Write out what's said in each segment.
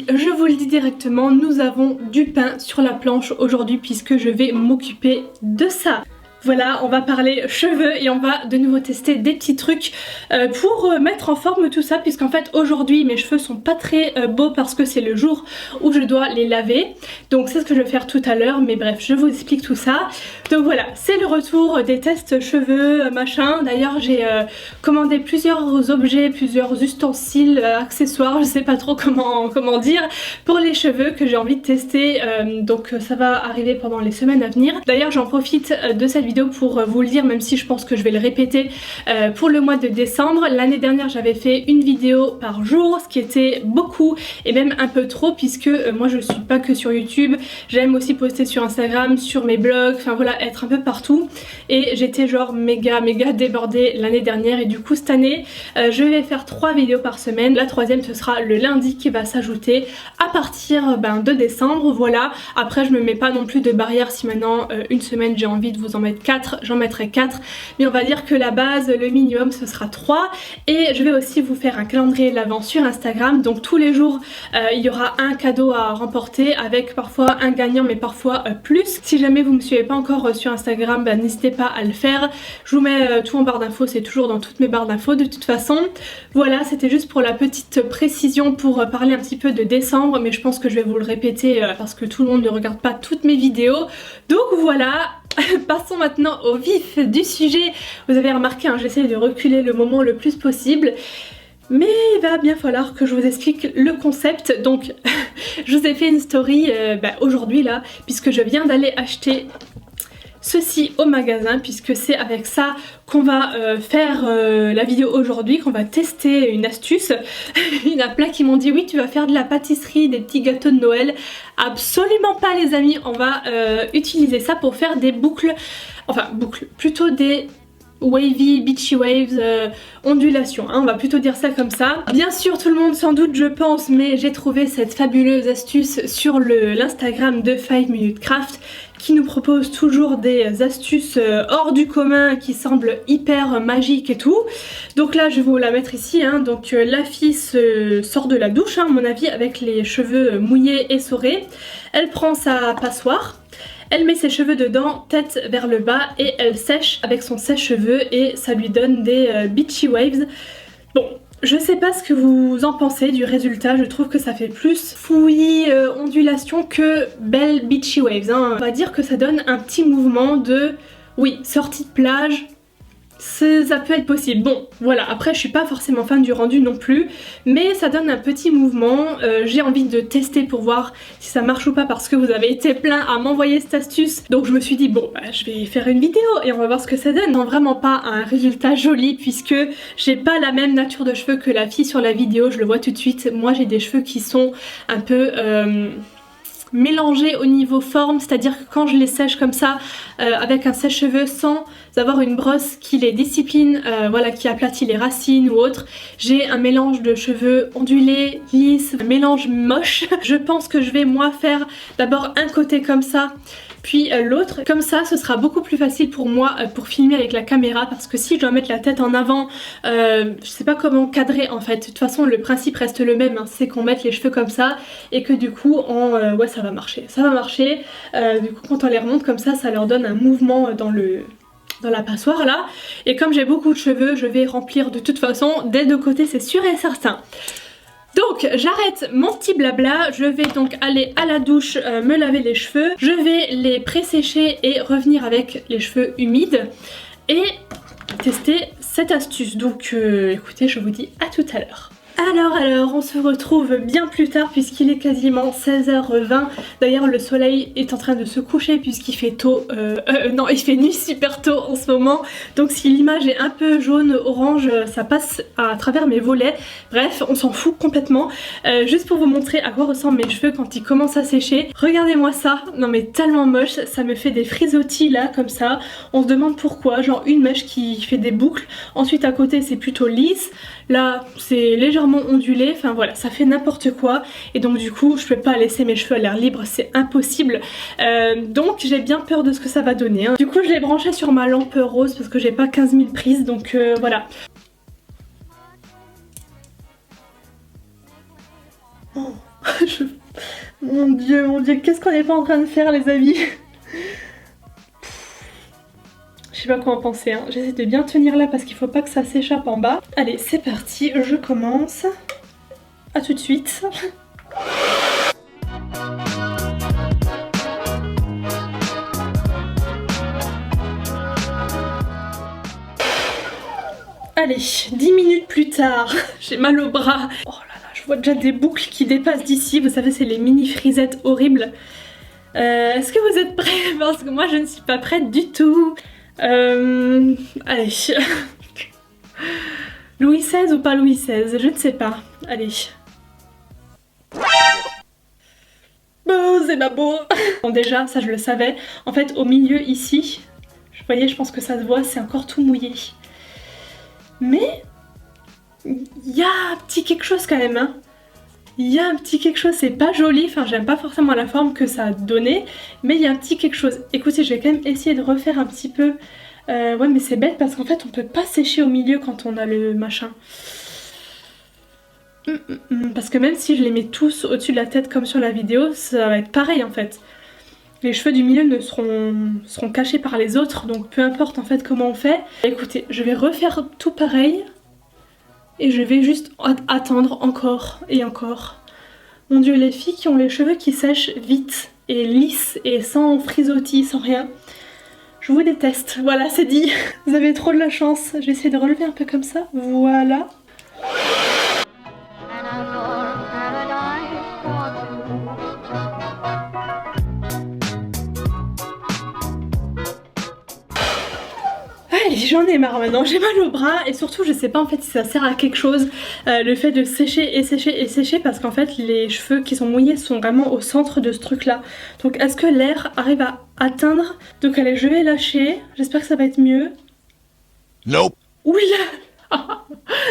oui, je vous le dis directement, nous avons du pain sur la planche aujourd'hui puisque je vais m'occuper de ça. Voilà, on va parler cheveux et on va de nouveau tester des petits trucs pour mettre en forme tout ça, puisqu'en fait aujourd'hui mes cheveux sont pas très beaux parce que c'est le jour où je dois les laver. Donc c'est ce que je vais faire tout à l'heure, mais bref, je vous explique tout ça. Donc voilà, c'est le retour des tests cheveux, machin. D'ailleurs j'ai commandé plusieurs objets, plusieurs ustensiles, accessoires, je sais pas trop comment dire, pour les cheveux que j'ai envie de tester. Donc ça va arriver pendant les semaines à venir. D'ailleurs j'en profite de cette vidéo pour vous le dire, même si je pense que je vais le répéter pour le mois de décembre. L'année dernière j'avais fait une vidéo par jour, ce qui était beaucoup et même un peu trop, puisque moi je suis pas que sur YouTube, j'aime aussi poster sur Instagram, sur mes blogs, enfin voilà, être un peu partout, et j'étais genre méga débordée l'année dernière, et du coup cette année je vais faire 3 vidéos par semaine. La troisième ce sera le lundi qui va s'ajouter à partir de décembre. Voilà, après je me mets pas non plus de barrière. Si maintenant une semaine j'ai envie de vous en mettre 4, j'en mettrai 4, mais on va dire que la base, le minimum ce sera 3. Et je vais aussi vous faire un calendrier de l'Avent sur Instagram, donc tous les jours il y aura un cadeau à remporter, avec parfois un gagnant mais parfois plus. Si jamais vous me suivez pas encore sur Instagram, n'hésitez pas à le faire, je vous mets tout en barre d'infos, c'est toujours dans toutes mes barres d'infos de toute façon. Voilà, c'était juste pour la petite précision, pour parler un petit peu de décembre, mais je pense que je vais vous le répéter parce que tout le monde ne regarde pas toutes mes vidéos. Donc voilà, passons maintenant au vif du sujet. Vous avez remarqué, j'essaie de reculer le moment le plus possible, mais il va bien falloir que je vous explique le concept. Donc je vous ai fait une story aujourd'hui là, puisque je viens d'aller acheter ceci au magasin, puisque c'est avec ça qu'on va faire la vidéo aujourd'hui, qu'on va tester une astuce. Il y en a plein qui m'ont dit oui, tu vas faire de la pâtisserie, des petits gâteaux de Noël. Absolument pas les amis, on va utiliser ça pour faire des boucles, enfin boucles, plutôt des wavy, beachy waves, ondulations, on va plutôt dire ça comme ça. Bien sûr tout le monde sans doute je pense, mais j'ai trouvé cette fabuleuse astuce sur l'Instagram de 5 Minute Craft, qui nous propose toujours des astuces hors du commun qui semblent hyper magiques et tout. Donc là je vais vous la mettre ici, donc la fille sort de la douche à mon avis avec les cheveux mouillés et essorés. Elle prend sa passoire, elle met ses cheveux dedans, tête vers le bas, et elle sèche avec son sèche-cheveux et ça lui donne des beachy waves. Bon, je sais pas ce que vous en pensez du résultat, je trouve que ça fait plus fouillis, ondulation que belle beachy waves. On va dire que ça donne un petit mouvement de, oui, sortie de plage. Ça peut être possible. Bon voilà, après je suis pas forcément fan du rendu non plus, mais ça donne un petit mouvement. J'ai envie de tester pour voir si ça marche ou pas, parce que vous avez été plein à m'envoyer cette astuce, donc je me suis dit bon je vais faire une vidéo et on va voir ce que ça donne. Non, vraiment pas un résultat joli, puisque j'ai pas la même nature de cheveux que la fille sur la vidéo, je le vois tout de suite. Moi j'ai des cheveux qui sont un peu mélangés au niveau forme, c'est-à-dire que quand je les sèche comme ça avec un sèche-cheveux sans avoir une brosse qui les discipline, voilà, qui aplatit les racines ou autre, j'ai un mélange de cheveux ondulés, lisses, un mélange moche. Je pense que je vais moi faire d'abord un côté comme ça, puis l'autre, comme ça ce sera beaucoup plus facile pour moi pour filmer avec la caméra, parce que si je dois mettre la tête en avant, je sais pas comment cadrer en fait. De toute façon le principe reste le même, c'est qu'on mette les cheveux comme ça et que du coup ouais ça va marcher, du coup quand on les remonte comme ça leur donne un mouvement dans la passoire là, et comme j'ai beaucoup de cheveux je vais remplir de toute façon des deux côtés, c'est sûr et certain. Donc j'arrête mon petit blabla, je vais donc aller à la douche me laver les cheveux, je vais les pré-sécher et revenir avec les cheveux humides et tester cette astuce. Donc écoutez, je vous dis à tout à l'heure. Alors, on se retrouve bien plus tard puisqu'il est quasiment 16h20. D'ailleurs le soleil est en train de se coucher puisqu'il fait tôt, non il fait nuit super tôt en ce moment. Donc si l'image est un peu jaune, orange, ça passe à travers mes volets. Bref, on s'en fout complètement. Juste pour vous montrer à quoi ressemblent mes cheveux quand ils commencent à sécher. Regardez-moi ça, non mais tellement moche, ça me fait des frisottis là comme ça. On se demande pourquoi, genre une mèche qui fait des boucles. Ensuite à côté c'est plutôt lisse. Là c'est légèrement ondulé, enfin voilà, ça fait n'importe quoi. Et donc du coup je peux pas laisser mes cheveux à l'air libre, c'est impossible. Donc j'ai bien peur de ce que ça va donner. Du coup je l'ai branché sur ma lampe rose parce que j'ai pas 15 000 prises, donc voilà. Oh, Mon dieu, qu'est-ce qu'on n'est pas en train de faire les amis? Je sais pas quoi en penser, hein. J'essaie de bien tenir là parce qu'il faut pas que ça s'échappe en bas. Allez, c'est parti, je commence. A tout de suite. Allez, 10 minutes plus tard, j'ai mal au bras. Oh là là, je vois déjà des boucles qui dépassent d'ici. Vous savez, c'est les mini frisettes horribles. Est-ce que vous êtes prêts? Parce que moi, je ne suis pas prête du tout. Allez. Louis XVI ou pas Louis XVI? Je ne sais pas. Allez. Oh, c'est pas beau. Bon, déjà, ça je le savais. En fait, au milieu ici, vous voyez, je pense que ça se voit, c'est encore tout mouillé. Mais il y a un petit quelque chose quand même, hein. Il y a un petit quelque chose, c'est pas joli, enfin j'aime pas forcément la forme que ça a donné, mais il y a un petit quelque chose. Écoutez, je vais quand même essayer de refaire un petit peu. Ouais, mais c'est bête parce qu'en fait on peut pas sécher au milieu quand on a le machin. Parce que même si je les mets tous au-dessus de la tête comme sur la vidéo, ça va être pareil en fait. Les cheveux du milieu ne seront cachés par les autres, donc peu importe en fait comment on fait. Écoutez, je vais refaire tout pareil. Et je vais juste attendre encore et encore. Mon dieu, les filles qui ont les cheveux qui sèchent vite et lisses et sans frisottis, sans rien. Je vous déteste. Voilà, c'est dit. Vous avez trop de la chance. Je vais essayer de relever un peu comme ça. Voilà. Allez, j'en ai marre maintenant, j'ai mal au bras et surtout je sais pas en fait si ça sert à quelque chose le fait de sécher et sécher et sécher parce qu'en fait les cheveux qui sont mouillés sont vraiment au centre de ce truc là. Donc est-ce que l'air arrive à atteindre? Donc allez, je vais lâcher, j'espère que ça va être mieux. Nope. Oula.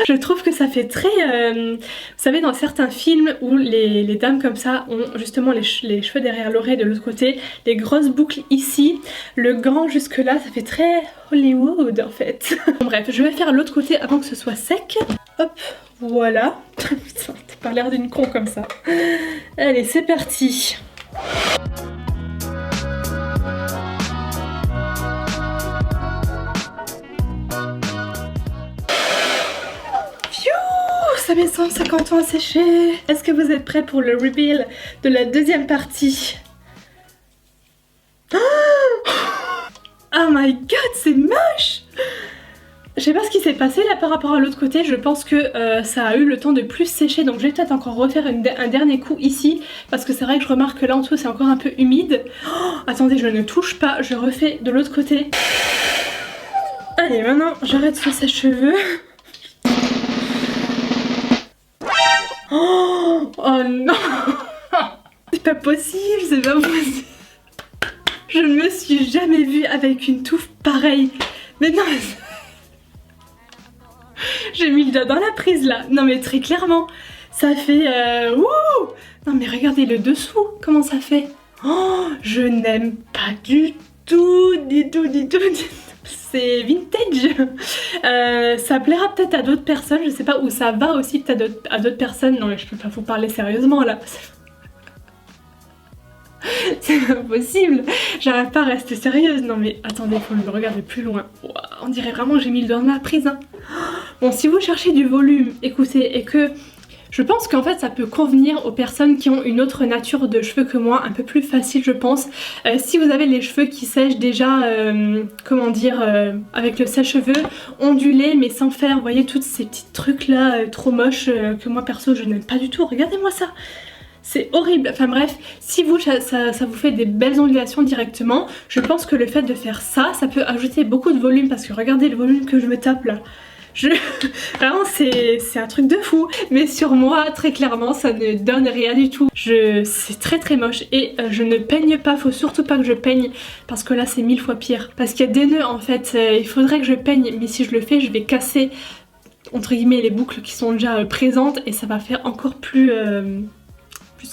Je trouve que ça fait très... vous savez, dans certains films où les dames comme ça ont justement les cheveux derrière l'oreille de l'autre côté, les grosses boucles ici, le gant jusque là, ça fait très Hollywood en fait. Bon, bref, je vais faire l'autre côté avant que ce soit sec. Hop, voilà. Putain, t'as pas l'air d'une con comme ça. Allez, c'est parti. Ça met 150 ans à sécher. Est-ce que vous êtes prêts pour le reveal de la deuxième partie? Oh my god, c'est moche! Je sais pas ce qui s'est passé là par rapport à l'autre côté, je pense que ça a eu le temps de plus sécher, donc je vais peut-être encore refaire un dernier coup ici, parce que c'est vrai que je remarque que là en dessous c'est encore un peu humide. Oh, attendez, je ne touche pas, je refais de l'autre côté. Allez, maintenant j'arrête ce sèche-cheveux. Oh non. C'est pas possible, c'est pas possible. Je me suis jamais vue avec une touffe pareille. Mais non, j'ai mis le doigt dans la prise là. Non mais très clairement, ça fait... Wouh. Non mais regardez le dessous, comment ça fait. Oh, je n'aime pas du tout, du tout. C'est vintage. Ça plaira peut-être à d'autres personnes, je sais pas, ou ça va aussi peut-être à d'autres personnes. Non mais je peux pas vous parler sérieusement là. C'est pas possible. J'arrive pas à rester sérieuse. Non mais attendez, faut me regarder plus loin. Wow, on dirait vraiment que j'ai mis le doigt dans la prise, hein. Bon, si vous cherchez du volume, écoutez, et que... Je pense qu'en fait ça peut convenir aux personnes qui ont une autre nature de cheveux que moi, un peu plus facile je pense. Si vous avez les cheveux qui sèchent déjà, comment dire, avec le sèche-cheveux ondulé mais sans faire, vous voyez, tous ces petits trucs là trop moches que moi perso je n'aime pas du tout. Regardez-moi ça, c'est horrible. Enfin bref, si vous ça vous fait des belles ondulations directement, je pense que le fait de faire ça, ça peut ajouter beaucoup de volume parce que regardez le volume que je me tape là. Vraiment c'est un truc de fou, mais sur moi très clairement ça ne donne rien du tout. C'est très moche et je ne peigne pas, faut surtout pas que je peigne parce que là c'est 1000 fois pire. Parce qu'il y a des nœuds en fait, il faudrait que je peigne, mais si je le fais je vais casser entre guillemets les boucles qui sont déjà présentes et ça va faire encore plus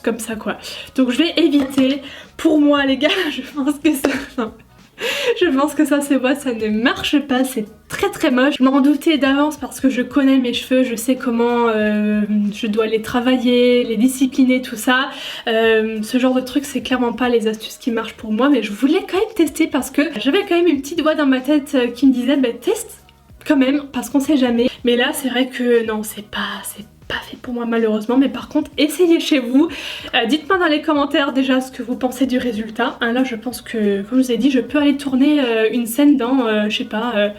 comme ça quoi. Donc je vais éviter, pour moi les gars, je pense que ça... Je pense que ça c'est moi, ça ne marche pas, c'est très moche. Je m'en doutais d'avance parce que je connais mes cheveux, je sais comment je dois les travailler, les discipliner, tout ça. Ce genre de truc c'est clairement pas les astuces qui marchent pour moi, mais je voulais quand même tester parce que j'avais quand même une petite voix dans ma tête qui me disait bah teste quand même parce qu'on sait jamais. Mais là c'est vrai que non, c'est pas fait pour moi malheureusement, mais par contre essayez chez vous. Dites-moi dans les commentaires déjà ce que vous pensez du résultat. Là je pense que, comme je vous ai dit, je peux aller tourner une scène dans, je sais pas,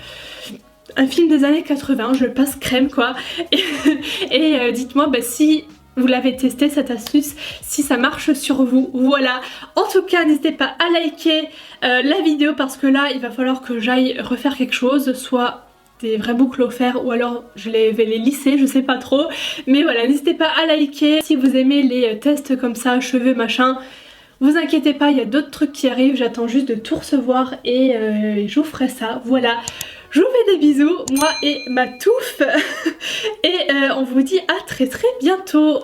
un film des années 80, je passe crème quoi. Et dites-moi bah, si vous l'avez testé cette astuce, si ça marche sur vous, voilà. En tout cas n'hésitez pas à liker la vidéo parce que là il va falloir que j'aille refaire quelque chose, soit des vraies boucles offertes ou alors je vais les lisser, je sais pas trop. Mais voilà, n'hésitez pas à liker si vous aimez les tests comme ça, cheveux machin. Vous inquiétez pas, il y a d'autres trucs qui arrivent, j'attends juste de tout recevoir et je vous ferai ça, voilà. Je vous fais des bisous, moi et ma touffe. Et on vous dit à très bientôt,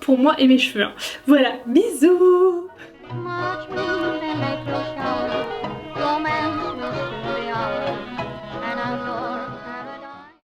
pour moi et mes cheveux. Voilà, bisous.